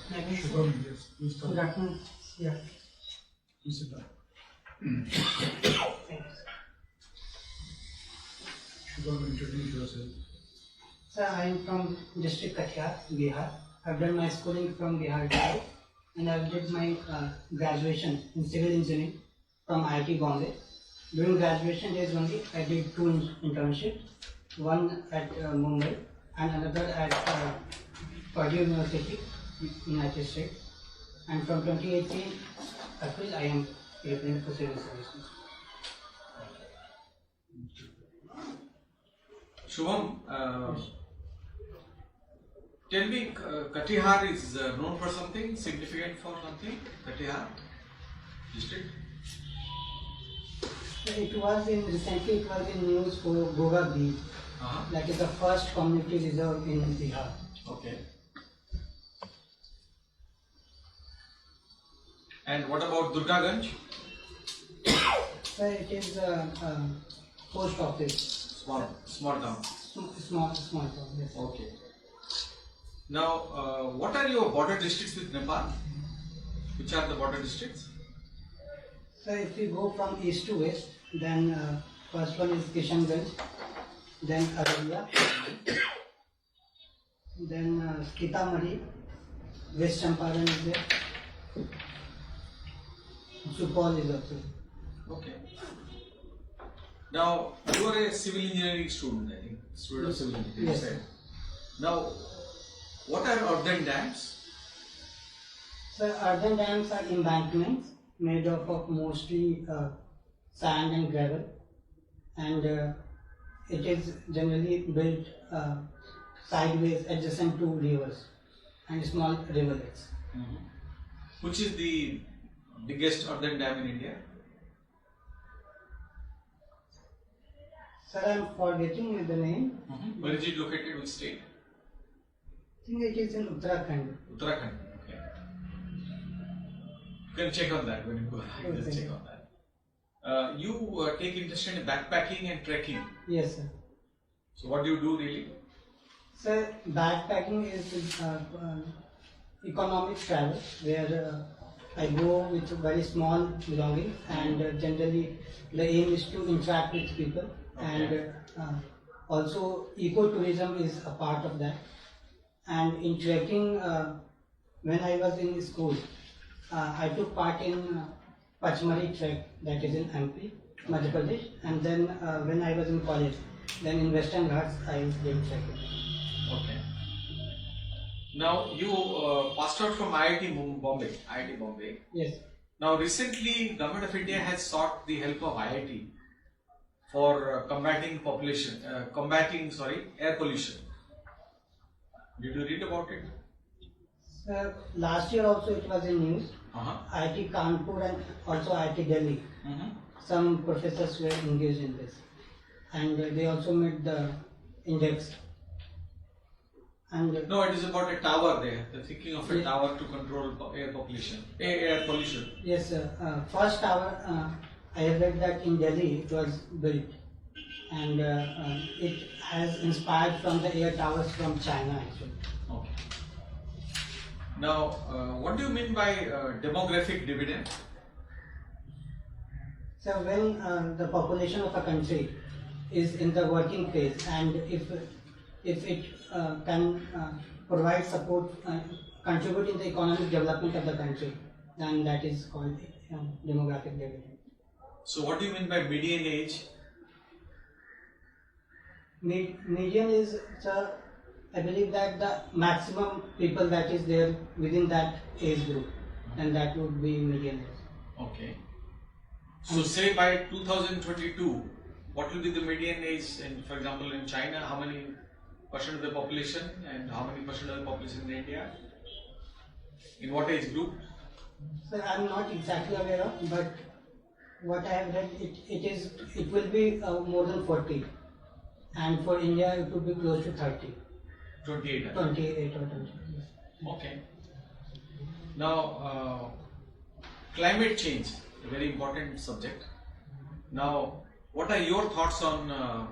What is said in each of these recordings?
Shubham, yes, please start. Good afternoon. Yeah. Please sit down. Shubham, introduce yourself. Sir, I am from district Kathia, Bihar. I've done my schooling from Bihar District, and I've did my graduation in civil engineering from IIT Bombay. During graduation days only, I did two internships, one at Mumbai and another at Purdue University, United States. And from 2018 April, I am preparing for civil services. Shubham, tell me, Katihar is known for something, significant for something? Katihar district? Recently it was in news for Goga Beach. That is the first community reserve in Bihar. Okay. And what about Durgaganj? Sir, it is a post office. Small town. Small town, yes. Okay. Now, what are your border districts with Nepal? Which are the border districts? So if we go from east to west, then first one is Kishanganj, then Araria, then Sitamarhi, West Champaran is there, Supal is also. Okay. Now, you are a civil engineering student, I think. Student of civil engineering. Yes. Right? Now, what are earthen dams? So earthen dams are embankments made up of mostly sand and gravel, and it is generally built sideways adjacent to rivers and small rivulets. Which is the biggest earthen dam in India? Sir, I am forgetting the name. Where is it located? Which state? I think it is in Uttarakhand. Uttarakhand. Okay. You can check on that when you go. Just check on that. You take interest in backpacking and trekking. Yes, sir. So what do you do really? Sir, backpacking is economic travel where I go with very small belongings, and generally the aim is to interact with people. Okay. And also ecotourism is a part of that. And in trekking, when I was in school, I took part in Pachmari trek, that is in MP, Madhya Pradesh. And then when I was in college, then in Western Ghats I did trekking. Okay. Now you passed out from IIT Bombay. IIT Bombay. Yes. Now recently, Government of India has sought the help of IIT for combating air pollution. Did you read about it? Sir, last year also it was in news. IIT Kanpur and also IIT Delhi. Some professors were engaged in this, and they also made the index. And No, it is about a tower there. They're thinking of a tower to control air pollution. yes, sir. First tower, I have read that in Delhi it was built, and it has inspired from the air towers from China actually. Okay. Now, what do you mean by demographic dividend? So when the population of a country is in the working phase, and if it can provide support, contribute in the economic development of the country, then that is called demographic dividend. So, what do you mean by median age? Median is, sir, I believe that the maximum people that is there within that age group, and that would be median age. Okay. So, say by 2022, what will be the median age? And for example, in China, how many percent of the population, and how many percent of the population in India? In what age group? Sir, I am not exactly aware of, but what I have read, it will be more than 40, and for India it would be close to 30. 28. 28 or 20. Yes. Okay. Now, climate change, a very important subject. Now, what are your thoughts on,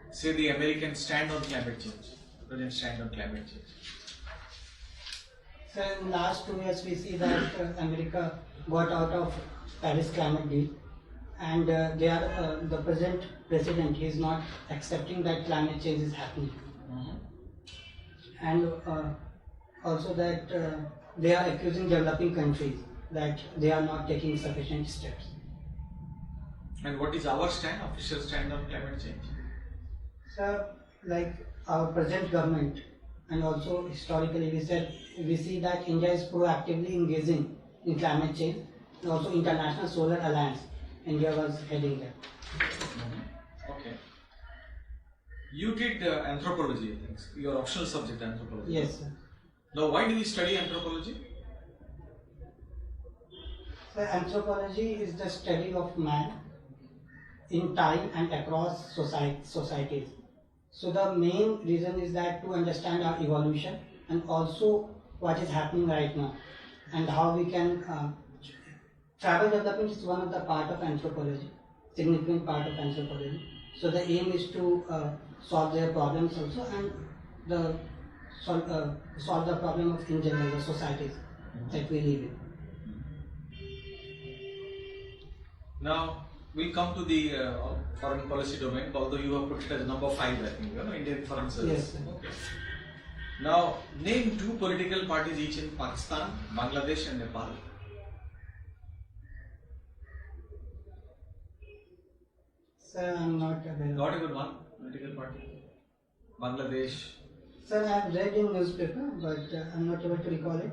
say, the American stand on climate change? President stand on climate change. So in last 2 years we see that America got out of Paris climate deal, and they are the present president is not accepting that climate change is happening, and also that they are accusing developing countries that they are not taking sufficient steps. And what is our stand, official stand on climate change? So, like our present government, and also historically we see that India is proactively engaging in climate change, and also International Solar Alliance. India was heading that. Okay. You did anthropology, I think. Your optional subject, anthropology. Yes, sir. Now, why do we study anthropology? So, anthropology is the study of man in time and across societies. So the main reason is that to understand our evolution and also what is happening right now and how we can travel development is one of the part of anthropology, significant part of anthropology. So the aim is to solve their problems also, and solve the problem of in general the societies that we live in. Now, we'll come to the foreign policy domain, although you have put it as number 5, I think, Indian foreign service. Yes, sir. Okay. Now, name 2 political parties each in Pakistan, Bangladesh and Nepal. Sir, I'm not aware. Not even one political party. Bangladesh. Sir, I have read in newspaper, but I'm not able to recall it.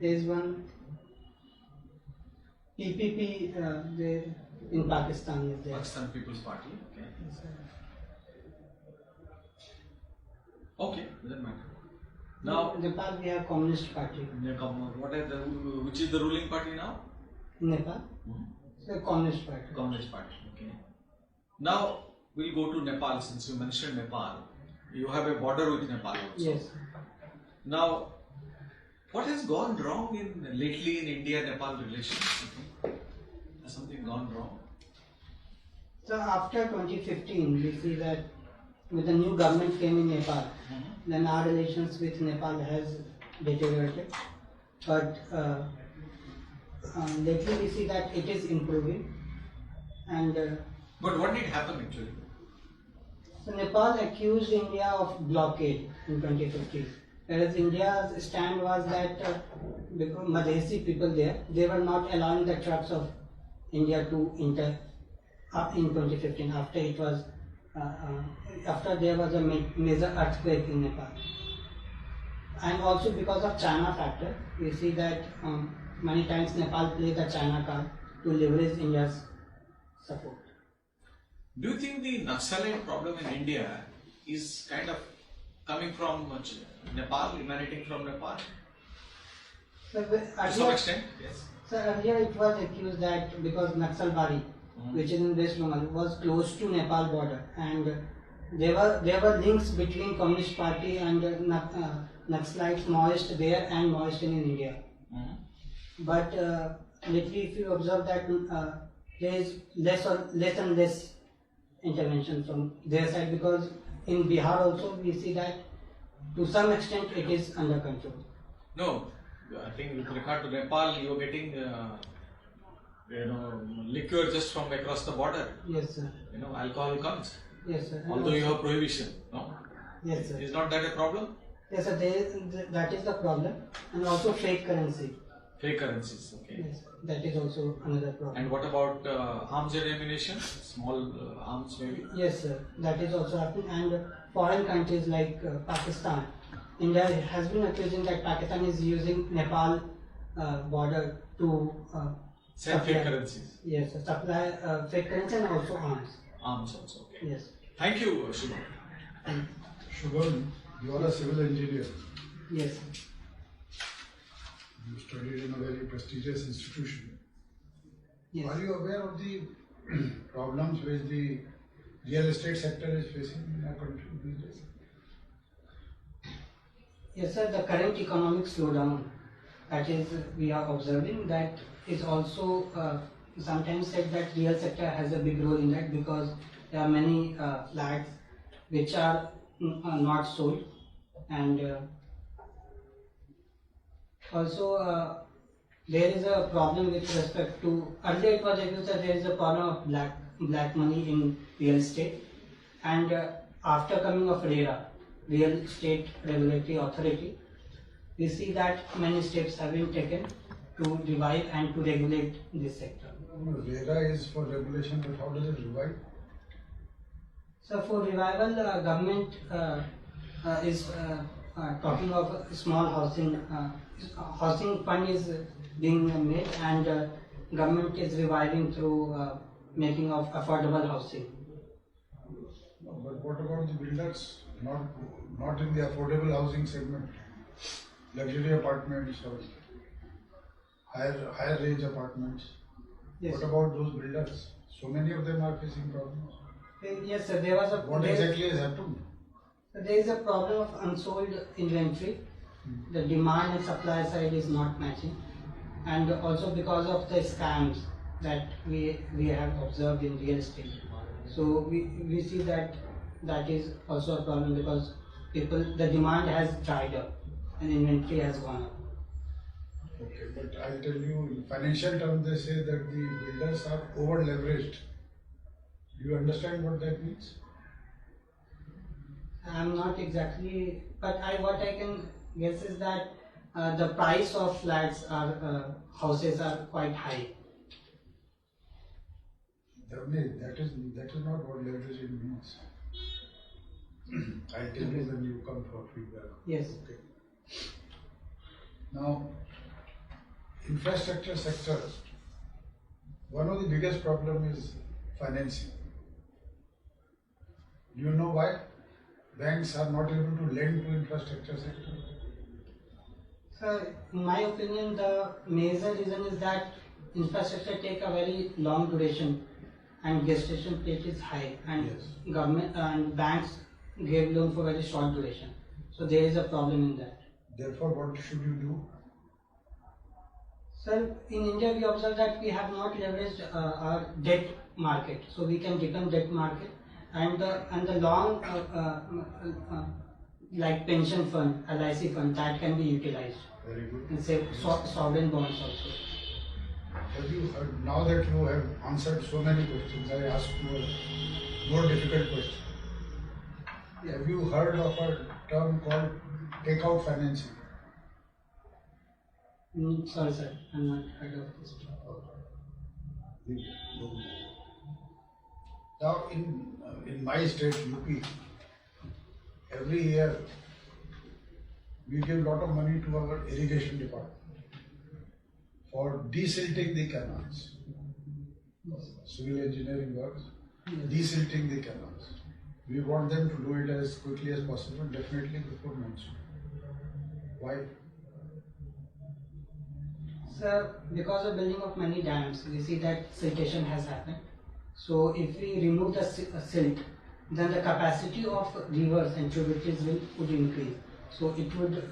There is one PPP there in Pakistan is there. Pakistan People's Party. Okay. Yes, sir. Okay, doesn't matter. Now, in Nepal we have Communist Party. which is the ruling party now? In Nepal, so Communist Party. Communist Party. Okay. Now we'll go to Nepal, since you mentioned Nepal. You have a border with Nepal also. Yes. Now, what has gone wrong lately in India-Nepal relations? Has something gone wrong? So after 2015, we see that with the new government came in Nepal, then our relations with Nepal has deteriorated. But lately we see that it is improving. And But what did happen actually? so Nepal accused India of blockade in 2015. Whereas India's stand was that because Madhesi people there, they were not allowing the trucks of India to enter up in 2015 after it was after there was a major earthquake in Nepal. And also because of China factor, we see that many times Nepal played the China card to leverage India's support. Do you think the Naxalite problem in India is kind of coming from Nepal, emanating from Nepal? So, To some extent, yes. So earlier it was accused that because Naxalbari, which is in West Bengal, was close to Nepal border, and there were links between Communist Party and Naxalites Maoist there and Maoist in India. But lately, if you observe that there is less and less intervention from their side, because in Bihar also we see that to some extent it is under control. No, I think with regard to Nepal, you are getting liquor just from across the border. Yes, sir. Alcohol comes. Yes, sir. And Although you also- have prohibition, no? Yes, sir. Is not that a problem? Yes, sir. That is the problem, and also fake currency. Fake currencies, okay. Yes, that is also another problem. And what about arms and ammunition? Small arms maybe? Yes, sir. That is also happening. And foreign countries like Pakistan, India has been accusing that Pakistan is using Nepal border to Send fake supply- currencies. Yes, sir, supply fake currency and also arms. Arms also, okay. Yes. Thank you, Shubham. And Shubham, you are a civil engineer. yes, sir. You studied in a very prestigious institution. Yes. Are you aware of the problems which the real estate sector is facing in our country these days? Yes, sir. The current economic slowdown that is we are observing, that is also sometimes said that real sector has a big role in that, because there are many flats which are not sold, and Also, there is a problem with respect to, earlier it was accused that there is a problem of black money in real estate, and after coming of RERA, Real Estate Regulatory Authority, we see that many steps have been taken to revive and to regulate this sector. RERA is for regulation, but how does it revive? So for revival, government is talking of small housing. Housing fund is being made, and government is reviving through making of affordable housing. No, but what about the builders? Not in the affordable housing segment, luxury apartments or higher range apartments. Yes. What about those builders? So many of them are facing problems. Yes, sir. There was a What exactly has happened? there is a problem of unsold inventory. The demand and supply side is not matching, and also because of the scams that we have observed in real estate. So we see that is also a problem, because the demand has dried up and inventory has gone up. Okay, but I'll tell you, in financial terms, they say that the builders are over leveraged. Do you understand what that means? I'm not exactly, but what I can guess is that the price of flats are houses are quite high. That is not what leveraging means. I'll tell you when you come for feedback. Yes. Okay. Now, infrastructure sector, one of the biggest problem is financing. Do you know why? Banks are not able to lend to infrastructure sector. So, in my opinion, the major reason is that infrastructure take a very long duration and gestation rate is high, and Yes. government and banks give loan for very short duration. So there is a problem in that. Therefore, what should you do? Sir, in India we observe that we have not leveraged our debt market, so we can depend debt market, and the long like pension fund, LIC fund, that can be utilized, Very good. and say sovereign bonds also. Have you heard, now that you have answered so many questions, I ask you a more difficult question. Have you heard of a term called takeout financing? Sorry sir, I'm not heard of this. Now, in my state, UP, every year we give lot of money to our irrigation department for desilting the canals. Civil engineering works, desilting the canals. We want them to do it as quickly as possible, definitely before monsoon. Why? Sir, because of building of many dams, we see that siltation has happened. So if we remove the silt, then the capacity of rivers and tributaries would increase. So it would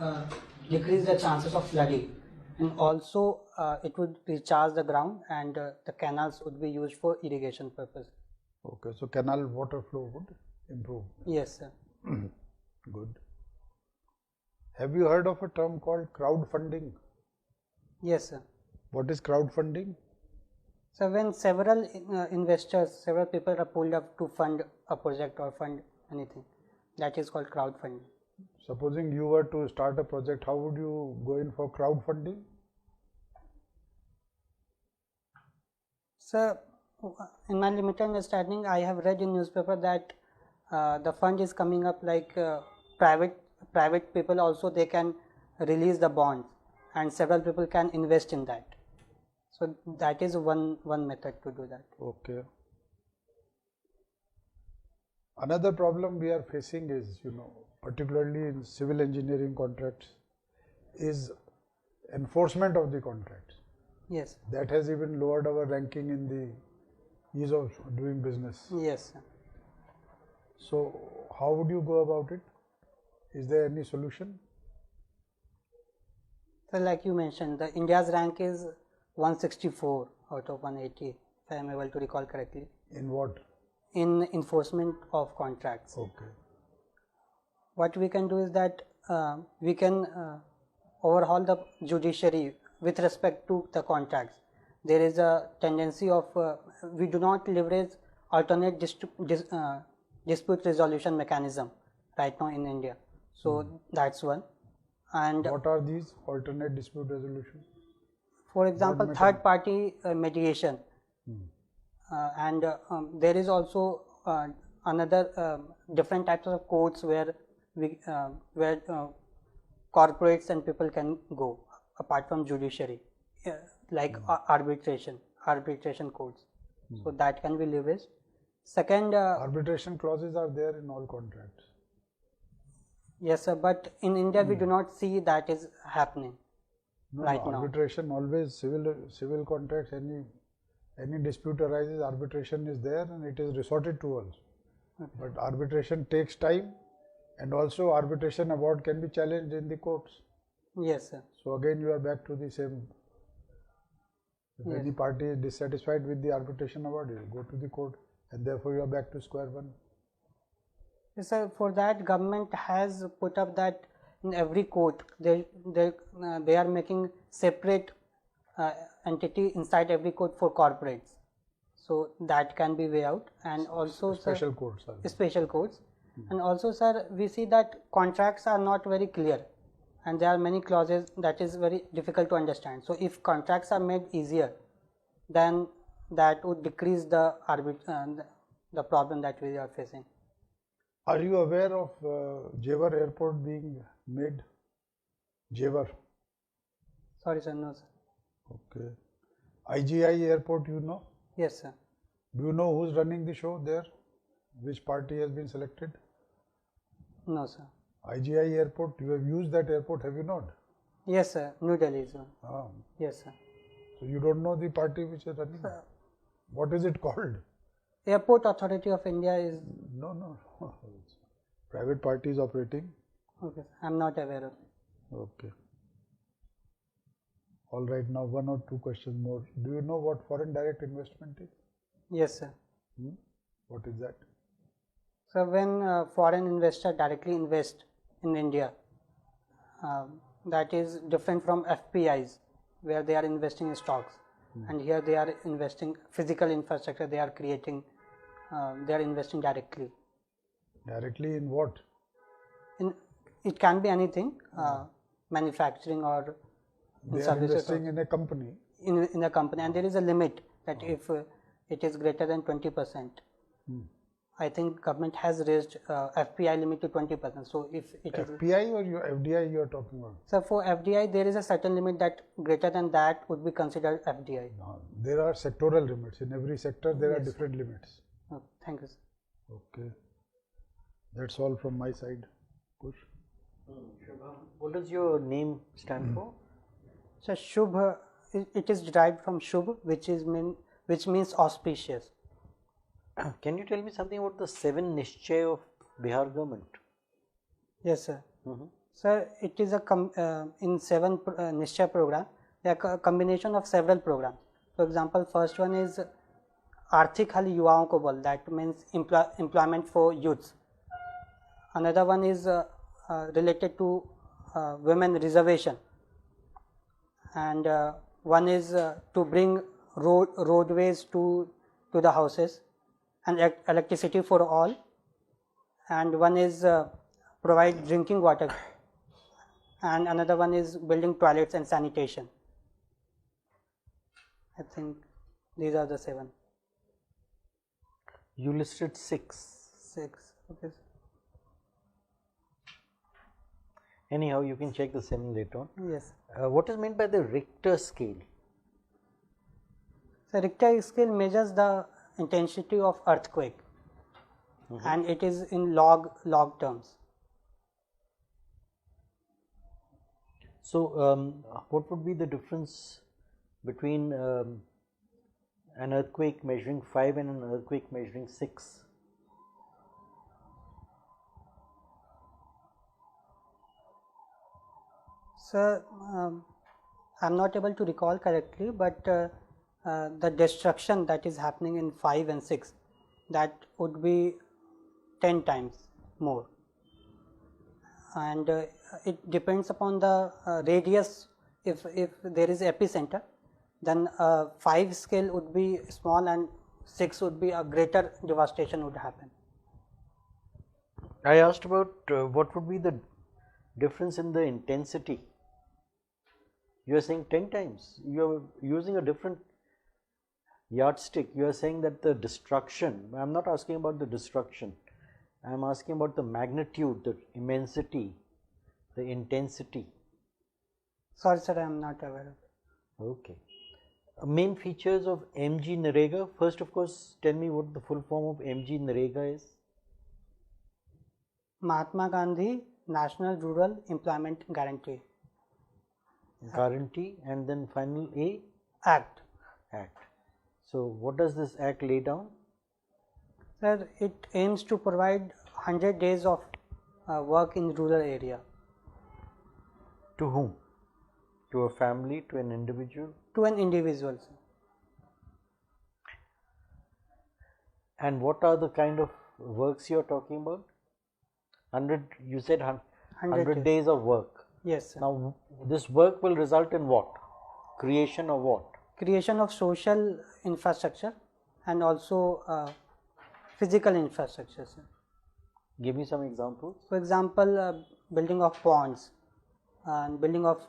decrease the chances of flooding, and also it would recharge the ground, and the canals would be used for irrigation purpose. Okay, so canal water flow would improve. Yes, sir. Good. Have you heard of a term called crowdfunding? Yes, sir. What is crowdfunding? So when several investors, several people are pulled up to fund a project or fund anything, that is called crowdfunding. Supposing you were to start a project, how would you go in for crowdfunding? So, in my limited understanding, I have read in newspaper that the fund is coming up like private people also, they can release the bonds, and several people can invest in that. So that is one method to do that. Okay. Another problem we are facing is, particularly in civil engineering contracts, is enforcement of the contracts. Yes. That has even lowered our ranking in the ease of doing business. Yes, sir. So how would you go about it? Is there any solution? So like you mentioned, the India's rank is 164 out of 180, if I am able to recall correctly. In what? In enforcement of contracts. Okay. What we can do is that we can overhaul the judiciary with respect to the contracts. There is a tendency of we do not leverage alternate dispute resolution mechanism right now in India. So that's one. And What are these alternate dispute resolution? for example, method? third party mediation. And there is also another different types of courts where corporates and people can go apart from judiciary, like arbitration courts. So that can be leveraged. Second, Arbitration clauses are there in all contracts. yes sir, but in India we do not see that is happening No, right no, now. arbitration always civil contracts, any dispute arises, arbitration is there and it is resorted to also. But arbitration takes time, and also arbitration award can be challenged in the courts. Yes sir. So again you are back to the same. If Yes. any party is dissatisfied with the arbitration award, you will go to the court, and therefore you are back to square one. Yes, sir. For that, government has put up that in every court they are making separate entity inside every court for corporates. So that can be way out, and also Special courts are there. special courts, and also sir, we see that contracts are not very clear, and there are many clauses that is very difficult to understand. So if contracts are made easier, then that would decrease the the problem that we are facing. Are you aware of Jewar Airport being made? Jewar. Sorry sir, no sir. Okay. IGI Airport, you know? Yes sir. Do you know who's running the show there? Which party has been selected? No sir. IGI Airport, you have used that airport, have you not? Yes sir, New Delhi sir. Ah, Yes sir. so you don't know the party which is running? What is it called? Airport Authority of India is No. Private party is operating. okay. I'm not aware of it. Okay. All right, now one or two questions more. Do you know what foreign direct investment is? Yes sir. What is that? So when foreign investor directly invest in India, that is different from FPIs where they are investing in stocks, and here they are investing physical infrastructure. They are creating. They are investing directly. Directly in what? It can be anything, manufacturing or They are services investing in a company. in a company, and there is a limit that if it is greater than 20%. I think government has raised FPI limit to 20%. So if it is FPI or your FDI you are talking about? so for FDI there is a certain limit that greater than that would be considered FDI. No, there are sectoral limits. In every sector there are different limits. Oh, thank you sir. Okay. That's all from my side. Push. What does your name stand for? So Shubh, it is derived from Shubh, which means auspicious. Can you tell me something about the 7 Nishchay of Bihar government? Yes sir. Sir, it is a in 7 Nishchay program. They are a combination of several programs. For example, first one is Arthik Hal Yuvaon Ko Bal, that means employment for youths. Another one is related to women reservation, and one is to bring roadways to the houses and electricity for all, and one is provide drinking water, and another one is building toilets and sanitation. I think these are the 7. You listed 6. 6. Okay. Anyhow, you can check the 7 later on. Yes. What is meant by the Richter scale? So Richter scale measures the intensity of earthquake, and it is in log terms. So, what would be the difference between an earthquake measuring 5 and an earthquake measuring 6? Sir, I'm not able to recall correctly, but the destruction that is happening in 5 and 6, that would be 10 times more. and it depends upon the radius. If there is epicenter, then 5 scale would be small and 6 would be a greater devastation would happen. I asked about what would be the difference in the intensity. You are saying 10 times. You are using a different yardstick. You are saying that the destruction, I am not asking about the destruction, I am asking about the magnitude, the immensity, the intensity. Sorry sir, I am not aware of it. Okay. Main features of MG Narega. First, of course, tell me what the full form of MG Narega is. Mahatma Gandhi National Rural Employment Guarantee Guarantee, and then final A, Act. Act. So, what does this Act lay down? Sir, it aims to provide 100 days of work in rural area. To whom? To a family, to an individual? To an individual, sir. And what are the kind of works you are talking about? 100, you said 100 days of work. Yes, sir. Now, this work will result in what? Creation of what? Creation of social infrastructure and also physical infrastructure, sir. Give me some examples. For example, building of ponds and building of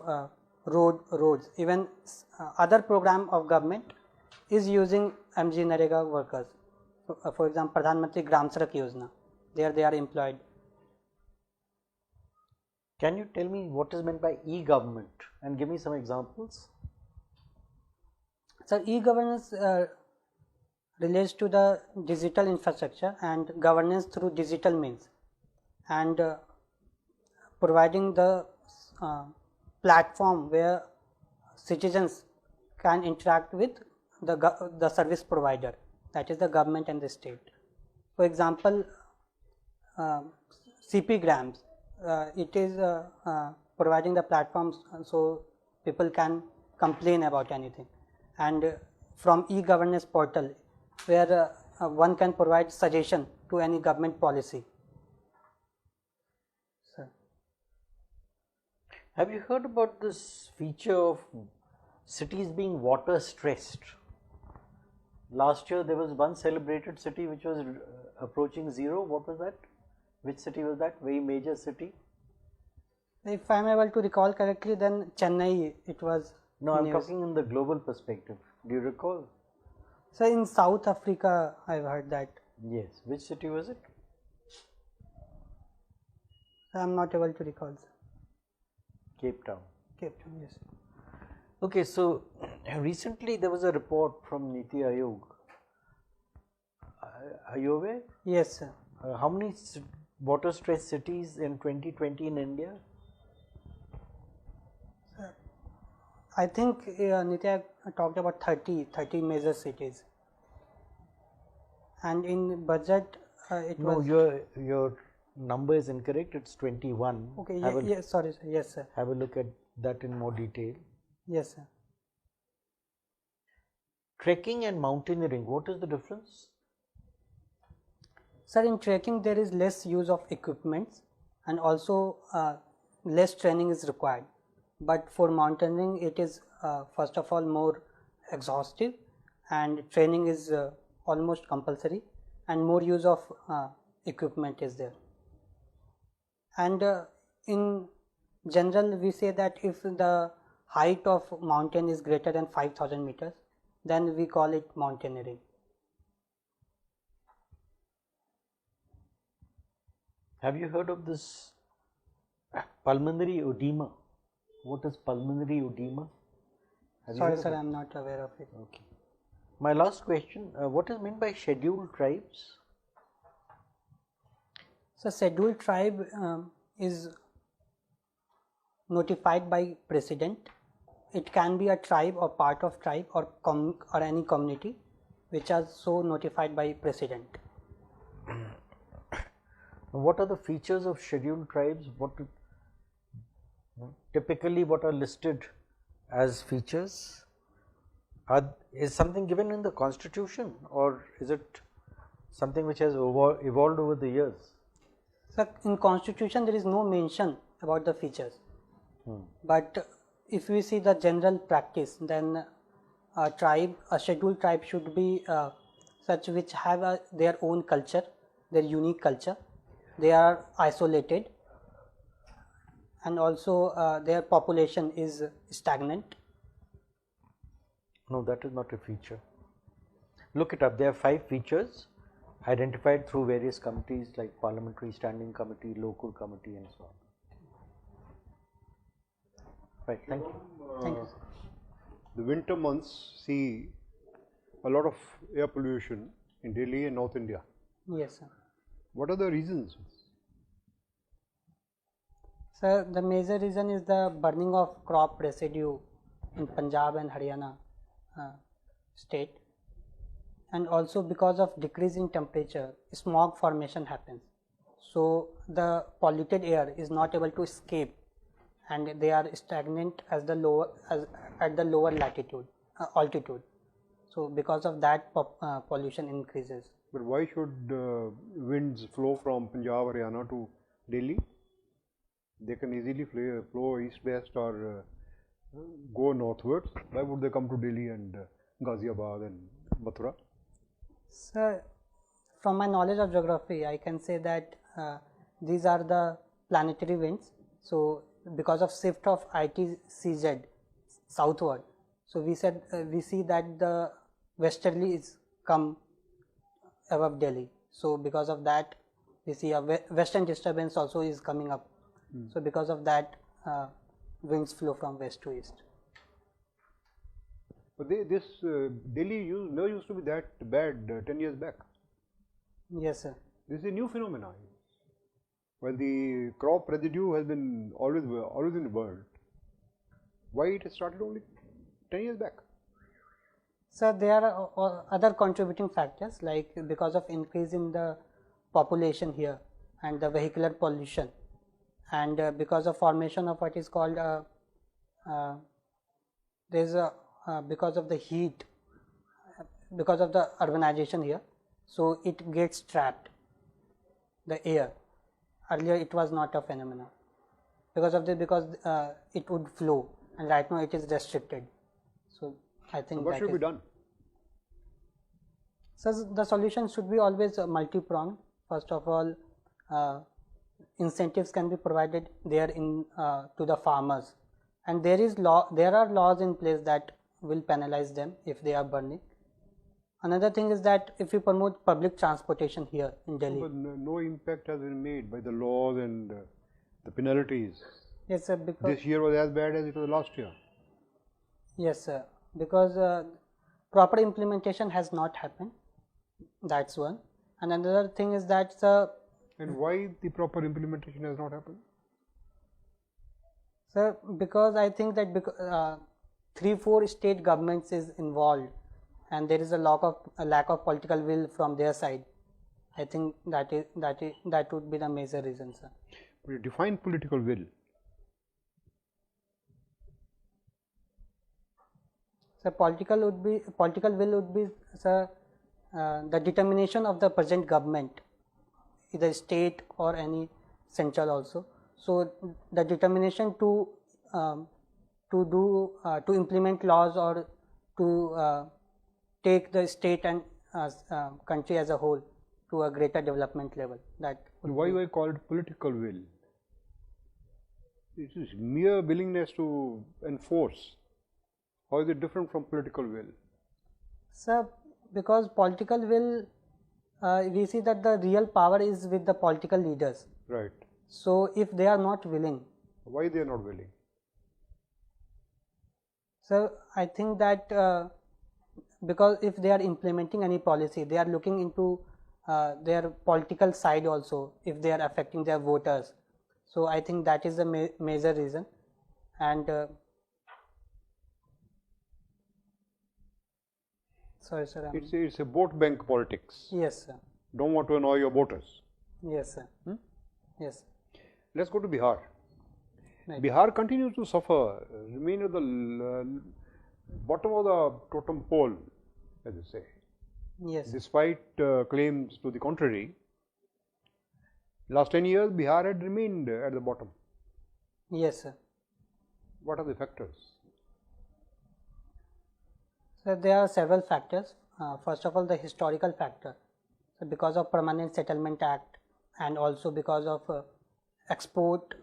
roads. Even other program of government is using MG Narega workers. For example, Pradhan Mantri Gram Sadak Yojana. There they are employed. Can you tell me what is meant by e-government and give me some examples? So, e-governance relates to the digital infrastructure and governance through digital means, and providing the platform where citizens can interact with the service provider, that is the government and the state. For example, CP Grams, it is providing the platforms so people can complain about anything, and from e-governance portal where one can provide suggestion to any government policy. Sir. Have you heard about this feature of cities being water stressed? Last year there was one celebrated city which was approaching zero. What was that? Which city was that? Very major city? If I am able to recall correctly, then Chennai it was. No, I am news. talking in the global perspective. Do you recall? So in South Africa, I have heard that. Yes. Which city was it? I am not able to recall. Sir. Cape Town. Cape Town, yes. Okay, so recently there was a report from Niti Aayog. Are you aware? Yes, sir. How many water stressed cities in 2020 in India? I think Nitya talked about 30 major cities, and in budget it No, was. your number is incorrect. It's 21. Okay, Have sorry, sir. Yes, sir. Have a look at that in more detail. Yes, sir. Trekking and mountaineering. What is the difference? Sir, in trekking there is less use of equipments and also less training is required. But for mountaineering, it is first of all more exhaustive, and training is almost compulsory, and more use of equipment is there. And in general, we say that if the height of mountain is greater than 5,000 meters, then we call it mountaineering. Have you heard of this pulmonary edema? What is pulmonary edema? Sorry, sir, I am not aware of it. Okay. My last question, what is meant by scheduled tribes? So, scheduled tribe is notified by president. It can be a tribe or part of tribe or any community which are so notified by president. What are the features of scheduled tribes? Typically what are listed as features? Is something given in the constitution or is it something which has evolved over the years? So in constitution there is no mention about the features. But if we see the general practice, then a scheduled tribe should be such which have their own culture, their unique culture. They are isolated, and also their population is stagnant. No, that is not a feature. Look it up. There are 5 features identified through various committees like Parliamentary Standing Committee, Local Committee, and so on. Right, thank you. Thank you. The winter months see a lot of air pollution in Delhi and North India. Yes, sir. What are the reasons? Sir, the major reason is the burning of crop residue in Punjab and Haryana state, and also because of decrease in temperature, smog formation happens. So the polluted air is not able to escape, and they are stagnant at the lower latitude altitude. So because of that, pollution increases. But why should winds flow from Punjab, Haryana to Delhi? They can easily flow east-west or go northwards. Why would they come to Delhi and Ghaziabad and Mathura? Sir, from my knowledge of geography, I can say that these are the planetary winds. So because of shift of ITCZ southward, so we see that the westerly is come above Delhi. So because of that, we see a western disturbance also is coming up. So because of that, winds flow from west to east. But Delhi never used to be that bad 10 years back. Yes, sir. This is a new phenomenon. Well, the crop residue has been always in the world. Why it has started only 10 years back? Sir, there are other contributing factors, like because of increase in the population here and the vehicular pollution, and because of formation of what is called because of the heat, because of the urbanization here, so it gets trapped, the air. Earlier it was not a phenomenon because it would flow, and right now it is restricted. So I think What should be done? So the solution should be always multi-pronged. First of all, incentives can be provided there to the farmers, and there are laws in place that will penalize them if they are burning. Another thing is that if you promote public transportation here in Delhi. But no impact has been made by the laws and the penalties. Yes, sir. Because This year was as bad as it was last year. yes, sir. Because proper implementation has not happened. That's one. And another thing is that And why the proper implementation has not happened? sir, because I think that 3-4 state governments is involved, and there is a lack of political will from their side. I think that would be the major reason, sir. We define political will. So political will would be, sir, the determination of the present government, either state or any central also. So the determination to implement laws or to take the state and country as a whole to a greater development level. Why do I call it political will? It is mere willingness to enforce. How is it different from political will? Sir, because political will, we see that the real power is with the political leaders. Right. So if they are not willing, Why they are not willing? so I think that because if they are implementing any policy, they are looking into their political side also, if they are affecting their voters. So I think that is the major reason. And sorry, sir. It's a vote bank politics. Yes, sir. Don't want to annoy your voters. Yes, sir. Yes. Let's go to Bihar. Right. Bihar continues to suffer, remain at the bottom of the totem pole, as they say. Yes. Despite claims to the contrary, Last 10 years, Bihar had remained at the bottom. Yes, sir. What are the factors? So there are several factors. First of all, the historical factor. So because of Permanent Settlement Act and also because of export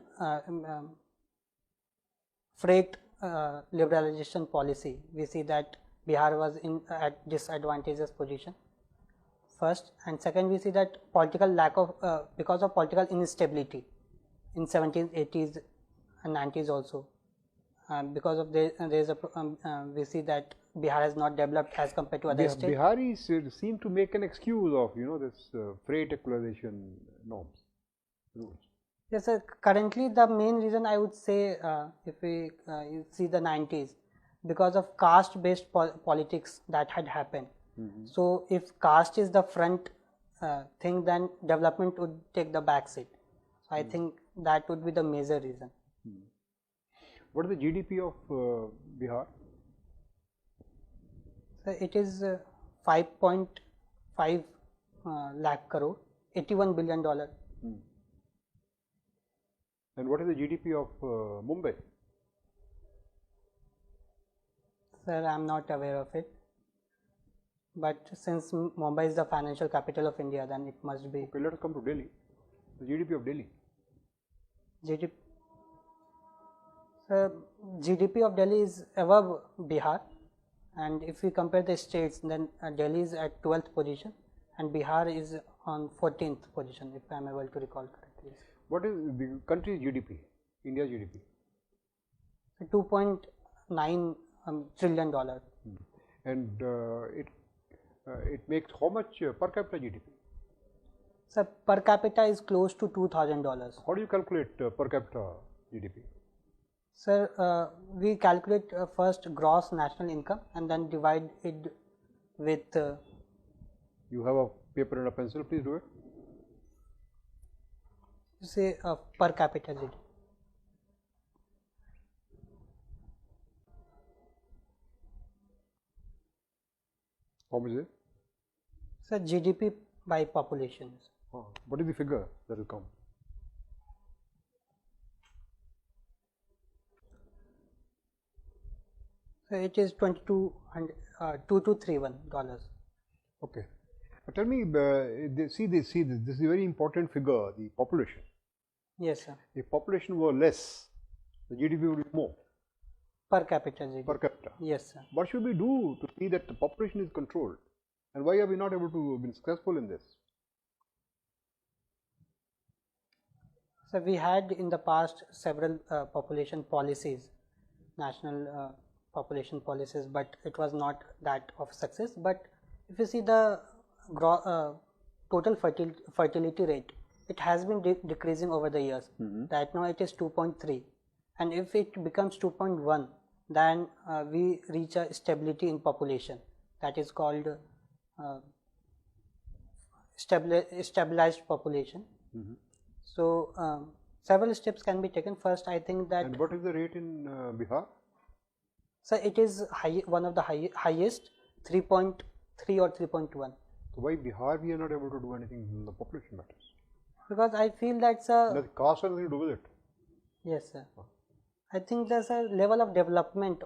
freight liberalization policy, we see that Bihar was in at disadvantageous position. First, and second, we see that political lack of because of political instability in 70s, 80s, and 90s also. Because of there is a we see that Bihar has not developed as compared to other states. Biharis seem to make an excuse of this freight equalization norms rules. Yes, sir. Currently, the main reason I would say, if we see the 90s, because of caste-based politics that had happened. So, if caste is the front thing, then development would take the back seat. So, I think that would be the major reason. What is the GDP of Bihar? So, it is 5.5 lakh crore, $81 billion. And what is the GDP of Mumbai? Sir, I am not aware of it. But since Mumbai is the financial capital of India, then it must be. Okay, let us come to Delhi. The GDP of Delhi. GDP. Sir, GDP of Delhi is above Bihar, and if we compare the states, then Delhi is at 12th position, and Bihar is on 14th position, if I am able to recall correctly. What is the country's GDP? India's GDP? $2.9 trillion. And it makes how much per capita GDP? So per capita is close to $2,000. How do you calculate per capita GDP? Sir, we calculate first gross national income and then divide it with. You have a paper and a pencil, please do it. Say per capita GDP. How much is it? Sir, GDP by population. What is the figure that will come? So it is $2231. Okay. Tell me, see this. This is a very important figure, the population. Yes, sir. If population were less, the GDP would be more. Per capita GDP. Per capita. Yes, sir. What should we do to see that the population is controlled? And why are we not able to be successful in this? So we had in the past several population policies, national population policies, but it was not that of success. But if you see the total fertility rate, it has been decreasing over the years. Right now it is 2.3, and if it becomes 2.1, then we reach a stability in population. That is called stabilized population. So several steps can be taken. First, I think that. And what is the rate in Bihar? So it is one of the highest, 3.3 or 3.1. So why Bihar we are not able to do anything in the population matters? Because I feel that's a. Does caste have anything to do with it? Yes, sir. I think there's a level of development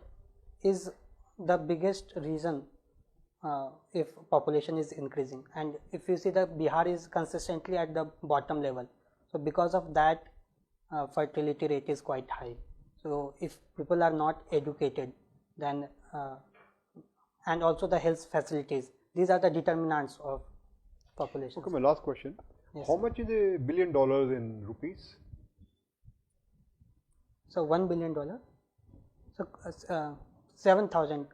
is the biggest reason if population is increasing, and if you see that Bihar is consistently at the bottom level, so because of that fertility rate is quite high. So if people are not educated, then and also the health facilities, these are the determinants of population. Okay, my last question. Yes, How sir. much is $1 billion in rupees? So $1 billion. So 7,000